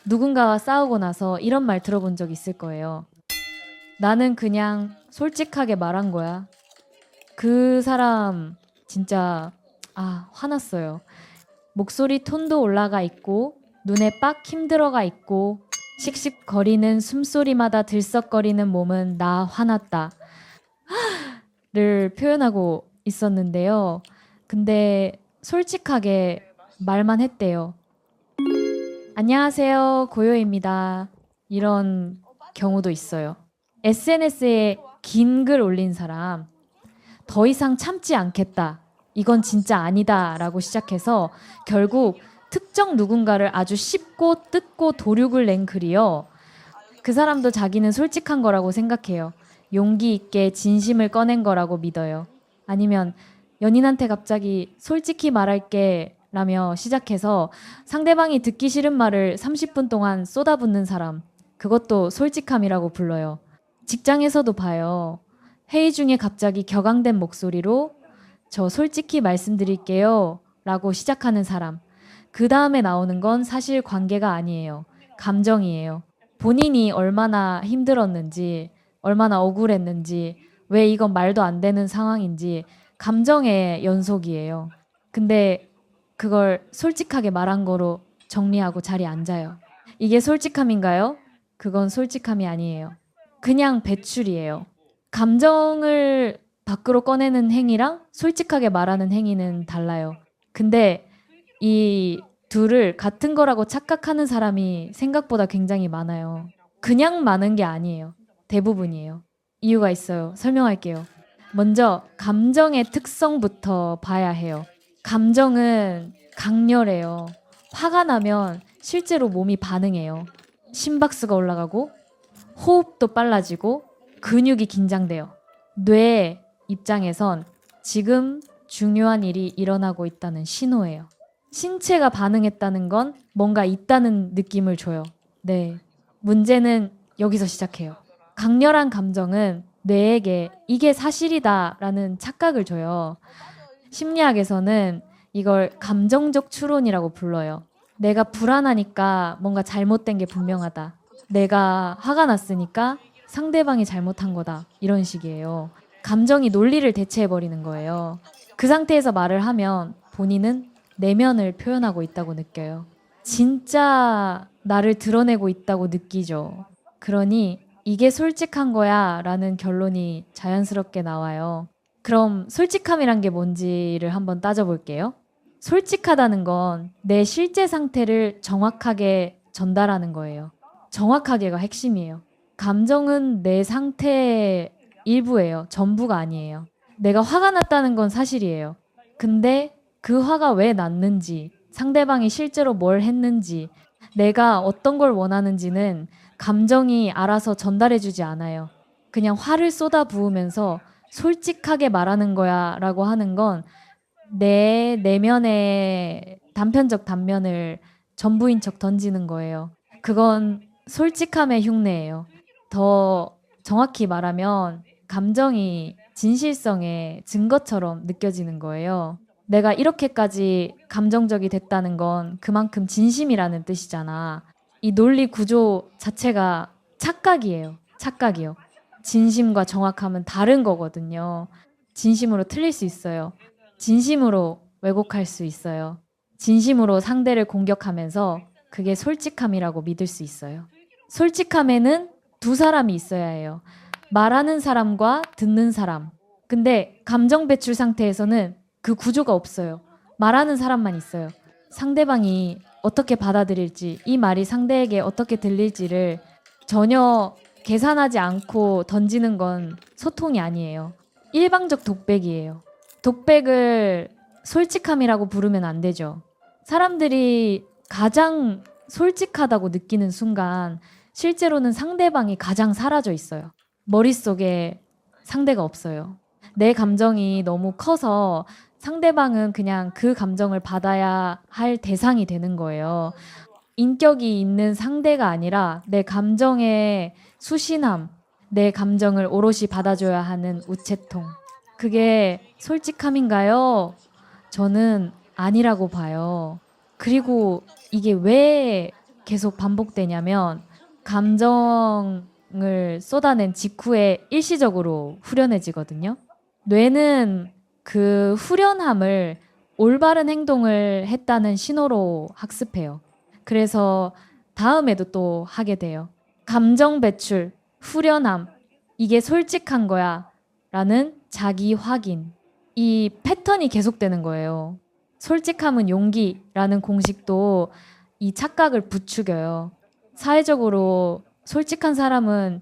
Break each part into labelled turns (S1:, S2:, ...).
S1: 누군가와 싸우고 나서 이런 말 들어본 적 있을 거예요. 나는 그냥 솔직하게 말한 거야. 그 사람 진짜 화났어요. 목소리 톤도 올라가 있고 눈에 빡 힘들어가 있고 씩씩거리는 숨소리마다 들썩거리는 몸은 나 화났다 를 표현하고 있었는데요. 근데 솔직하게 말만 했대요. 안녕하세요, 고요입니다. 이런 경우도 있어요. SNS에 긴 글 올린 사람, 더 이상 참지 않겠다. 이건 진짜 아니다. 라고 시작해서 결국 특정 누군가를 아주 씹고 뜯고 도륙을 낸 글이요. 그 사람도 자기는 솔직한 거라고 생각해요. 용기 있게 진심을 꺼낸 거라고 믿어요. 아니면 연인한테 갑자기 솔직히 말할게 라며 시작해서 상대방이 듣기 싫은 말을 30분 동안 쏟아붓는 사람. 그것도 솔직함이라고 불러요. 직장에서도 봐요. 회의 중에 갑자기 격앙된 목소리로 저 솔직히 말씀드릴게요 라고 시작하는 사람. 그 다음에 나오는 건 사실 관계가 아니에요. 감정이에요. 본인이 얼마나 힘들었는지, 얼마나 억울했는지, 왜 이건 말도 안 되는 상황인지 감정의 연속이에요. 근데 그걸 솔직하게 말한 거로 정리하고 자리에 앉아요. 이게 솔직함인가요? 그건 솔직함이 아니에요. 그냥 배출이에요. 감정을 밖으로 꺼내는 행위랑 솔직하게 말하는 행위는 달라요. 근데 이 둘을 같은 거라고 착각하는 사람이 생각보다 굉장히 많아요. 그냥 많은 게 아니에요. 대부분이에요. 이유가 있어요. 설명할게요. 먼저 감정의 특성부터 봐야 해요. 감정은 강렬해요. 화가 나면 실제로 몸이 반응해요. 심박수가 올라가고 호흡도 빨라지고 근육이 긴장돼요. 뇌 입장에선 지금 중요한 일이 일어나고 있다는 신호예요. 신체가 반응했다는 건 뭔가 있다는 느낌을 줘요. 네. 문제는 여기서 시작해요. 강렬한 감정은 뇌에게 이게 사실이다라는 착각을 줘요. 심리학에서는 이걸 감정적 추론이라고 불러요. 내가 불안하니까 뭔가 잘못된 게 분명하다. 내가 화가 났으니까 상대방이 잘못한 거다. 이런 식이에요. 감정이 논리를 대체해버리는 거예요. 그 상태에서 말을 하면 본인은 내면을 표현하고 있다고 느껴요. 진짜 나를 드러내고 있다고 느끼죠. 그러니 이게 솔직한 거야 라는 결론이 자연스럽게 나와요. 그럼 솔직함이란 게 뭔지를 한번 따져볼게요. 솔직하다는 건 내 실제 상태를 정확하게 전달하는 거예요. 정확하게가 핵심이에요. 감정은 내 상태의 일부예요. 전부가 아니에요. 내가 화가 났다는 건 사실이에요. 근데 그 화가 왜 났는지, 상대방이 실제로 뭘 했는지, 내가 어떤 걸 원하는지는 감정이 알아서 전달해주지 않아요. 그냥 화를 쏟아 부으면서 솔직하게 말하는 거야 라고 하는 건 내 내면의 단편적 단면을 전부인 척 던지는 거예요. 그건 솔직함의 흉내예요. 더 정확히 말하면 감정이 진실성의 증거처럼 느껴지는 거예요. 내가 이렇게까지 감정적이 됐다는 건 그만큼 진심이라는 뜻이잖아. 이 논리 구조 자체가 착각이에요. 착각이요. 진심과 정확함은 다른 거거든요. 진심으로 틀릴 수 있어요. 진심으로 왜곡할 수 있어요. 진심으로 상대를 공격하면서 그게 솔직함이라고 믿을 수 있어요. 솔직함에는 두 사람이 있어야 해요. 말하는 사람과 듣는 사람. 근데 감정 배출 상태에서는 그 구조가 없어요. 말하는 사람만 있어요. 상대방이 어떻게 받아들일지, 이 말이 상대에게 어떻게 들릴지를 전혀 계산하지 않고 던지는 건 소통이 아니에요. 일방적 독백이에요. 독백을 솔직함이라고 부르면 안 되죠. 사람들이 가장 솔직하다고 느끼는 순간 실제로는 상대방이 가장 사라져 있어요. 머릿속에 상대가 없어요. 내 감정이 너무 커서 상대방은 그냥 그 감정을 받아야 할 대상이 되는 거예요. 인격이 있는 상대가 아니라 내 감정의 수신함, 내 감정을 오롯이 받아줘야 하는 우체통. 그게 솔직함인가요? 저는 아니라고 봐요. 그리고 이게 왜 계속 반복되냐면 감정을 쏟아낸 직후에 일시적으로 후련해지거든요. 뇌는 그 후련함을 올바른 행동을 했다는 신호로 학습해요. 그래서 다음에도 또 하게 돼요. 감정 배출, 후련함, 이게 솔직한 거야 라는 자기 확인. 이 패턴이 계속되는 거예요. 솔직함은 용기라는 공식도 이 착각을 부추겨요. 사회적으로 솔직한 사람은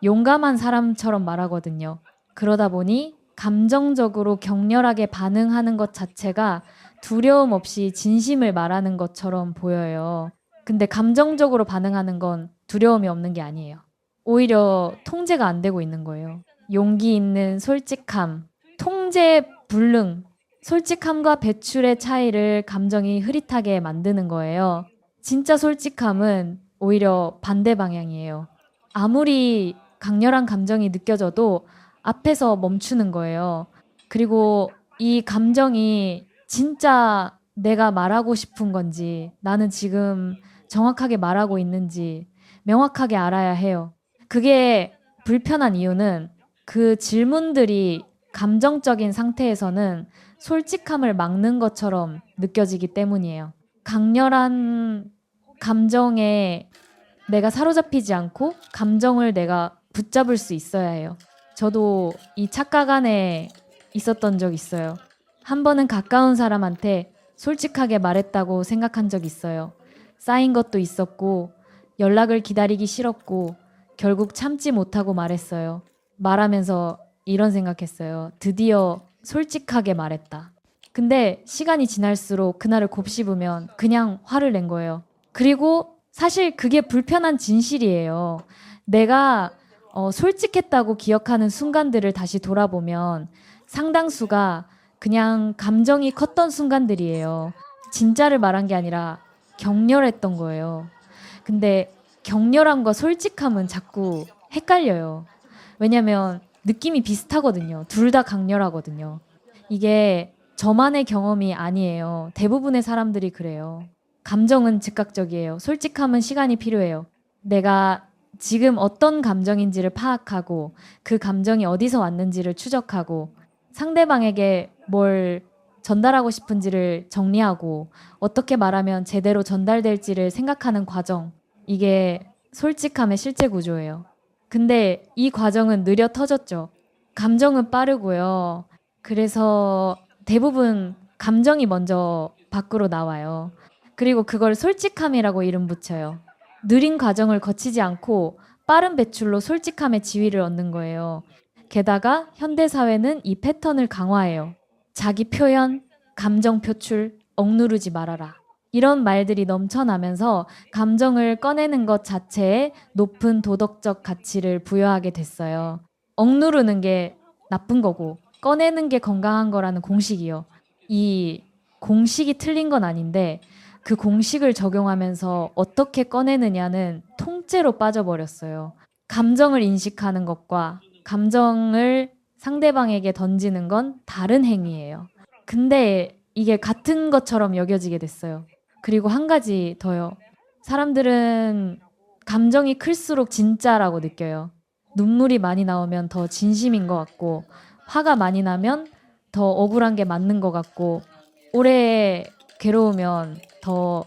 S1: 용감한 사람처럼 말하거든요. 그러다 보니 감정적으로 격렬하게 반응하는 것 자체가 두려움 없이 진심을 말하는 것처럼 보여요. 근데 감정적으로 반응하는 건 두려움이 없는 게 아니에요. 오히려 통제가 안 되고 있는 거예요. 용기 있는 솔직함, 통제 불능, 솔직함과 배출의 차이를 감정이 흐릿하게 만드는 거예요. 진짜 솔직함은 오히려 반대 방향이에요. 아무리 강렬한 감정이 느껴져도 앞에서 멈추는 거예요. 그리고 이 감정이 진짜 내가 말하고 싶은 건지, 나는 지금 정확하게 말하고 있는지 명확하게 알아야 해요. 그게 불편한 이유는 그 질문들이 감정적인 상태에서는 솔직함을 막는 것처럼 느껴지기 때문이에요. 강렬한 감정에 내가 사로잡히지 않고 감정을 내가 붙잡을 수 있어야 해요. 저도 이 착각 안에 있었던 적 있어요. 한 번은 가까운 사람한테 솔직하게 말했다고 생각한 적 있어요. 쌓인 것도 있었고 연락을 기다리기 싫었고 결국 참지 못하고 말했어요. 말하면서 이런 생각했어요. 드디어 솔직하게 말했다. 근데 시간이 지날수록 그날을 곱씹으면 그냥 화를 낸 거예요. 그리고 사실 그게 불편한 진실이에요. 내가 솔직했다고 기억하는 순간들을 다시 돌아보면 상당수가 그냥 감정이 컸던 순간들이에요. 진짜를 말한 게 아니라 격렬했던 거예요. 근데 격렬함과 솔직함은 자꾸 헷갈려요. 왜냐면 느낌이 비슷하거든요. 둘 다 강렬하거든요. 이게 저만의 경험이 아니에요. 대부분의 사람들이 그래요. 감정은 즉각적이에요. 솔직함은 시간이 필요해요. 내가 지금 어떤 감정인지를 파악하고 그 감정이 어디서 왔는지를 추적하고 상대방에게 뭘 전달하고 싶은지를 정리하고 어떻게 말하면 제대로 전달될지를 생각하는 과정. 이게 솔직함의 실제 구조예요. 근데 이 과정은 느려 터졌죠. 감정은 빠르고요. 그래서 대부분 감정이 먼저 밖으로 나와요. 그리고 그걸 솔직함이라고 이름 붙여요. 느린 과정을 거치지 않고 빠른 배출로 솔직함의 지위를 얻는 거예요. 게다가 현대사회는 이 패턴을 강화해요. 자기 표현, 감정 표출, 억누르지 말아라. 이런 말들이 넘쳐나면서 감정을 꺼내는 것 자체에 높은 도덕적 가치를 부여하게 됐어요. 억누르는 게 나쁜 거고 꺼내는 게 건강한 거라는 공식이요. 이 공식이 틀린 건 아닌데 그 공식을 적용하면서 어떻게 꺼내느냐는 통째로 빠져버렸어요. 감정을 인식하는 것과 감정을 상대방에게 던지는 건 다른 행위예요. 근데 이게 같은 것처럼 여겨지게 됐어요. 그리고 한 가지 더요. 사람들은 감정이 클수록 진짜라고 느껴요. 눈물이 많이 나오면 더 진심인 것 같고, 화가 많이 나면 더 억울한 게 맞는 것 같고, 오래 괴로우면 더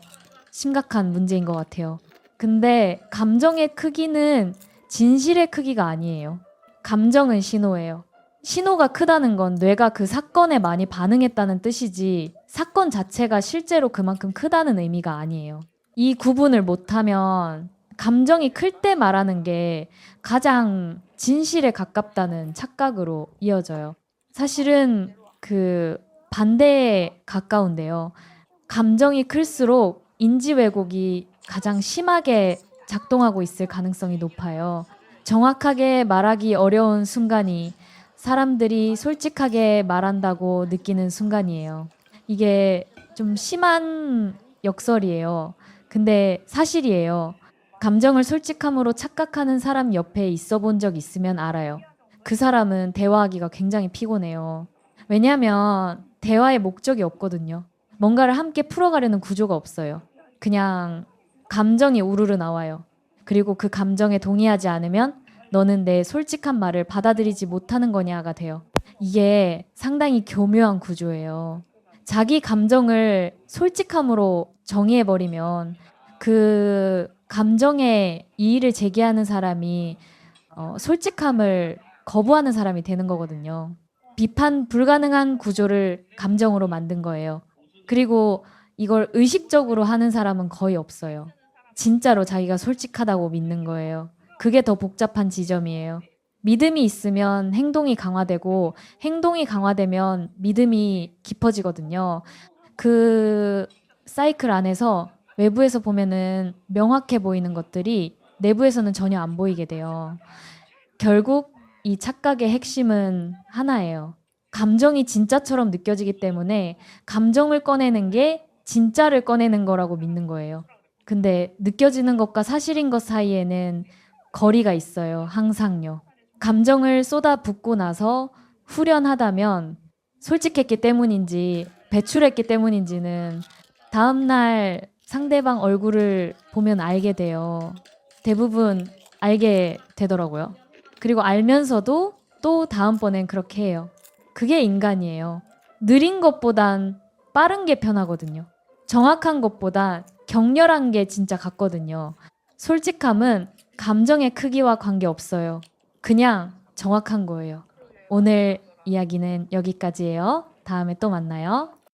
S1: 심각한 문제인 것 같아요. 근데 감정의 크기는 진실의 크기가 아니에요. 감정은 신호예요. 신호가 크다는 건 뇌가 그 사건에 많이 반응했다는 뜻이지 사건 자체가 실제로 그만큼 크다는 의미가 아니에요. 이 구분을 못하면 감정이 클 때 말하는 게 가장 진실에 가깝다는 착각으로 이어져요. 사실은 그 반대에 가까운데요. 감정이 클수록 인지 왜곡이 가장 심하게 작동하고 있을 가능성이 높아요. 정확하게 말하기 어려운 순간이 사람들이 솔직하게 말한다고 느끼는 순간이에요. 이게 좀 심한 역설이에요. 근데 사실이에요. 감정을 솔직함으로 착각하는 사람 옆에 있어 본 적 있으면 알아요. 그 사람은 대화하기가 굉장히 피곤해요. 왜냐하면 대화의 목적이 없거든요. 뭔가를 함께 풀어가려는 구조가 없어요. 그냥 감정이 우르르 나와요. 그리고 그 감정에 동의하지 않으면 너는 내 솔직한 말을 받아들이지 못하는 거냐가 돼요. 이게 상당히 교묘한 구조예요. 자기 감정을 솔직함으로 정의해버리면 그 감정에 이의를 제기하는 사람이 솔직함을 거부하는 사람이 되는 거거든요. 비판 불가능한 구조를 감정으로 만든 거예요. 그리고 이걸 의식적으로 하는 사람은 거의 없어요. 진짜로 자기가 솔직하다고 믿는 거예요. 그게 더 복잡한 지점이에요. 믿음이 있으면 행동이 강화되고 행동이 강화되면 믿음이 깊어지거든요. 그 사이클 안에서 외부에서 보면은 명확해 보이는 것들이 내부에서는 전혀 안 보이게 돼요. 결국 이 착각의 핵심은 하나예요. 감정이 진짜처럼 느껴지기 때문에 감정을 꺼내는 게 진짜를 꺼내는 거라고 믿는 거예요. 근데 느껴지는 것과 사실인 것 사이에는 거리가 있어요. 항상요. 감정을 쏟아붓고 나서 후련하다면 솔직했기 때문인지 배출했기 때문인지는 다음날 상대방 얼굴을 보면 알게 돼요. 대부분 알게 되더라고요. 그리고 알면서도 또 다음번엔 그렇게 해요. 그게 인간이에요. 느린 것보단 빠른 게 편하거든요. 정확한 것보다 격렬한 게 진짜 같거든요. 솔직함은 감정의 크기와 관계없어요. 그냥 정확한 거예요. 오늘 이야기는 여기까지예요. 다음에 또 만나요.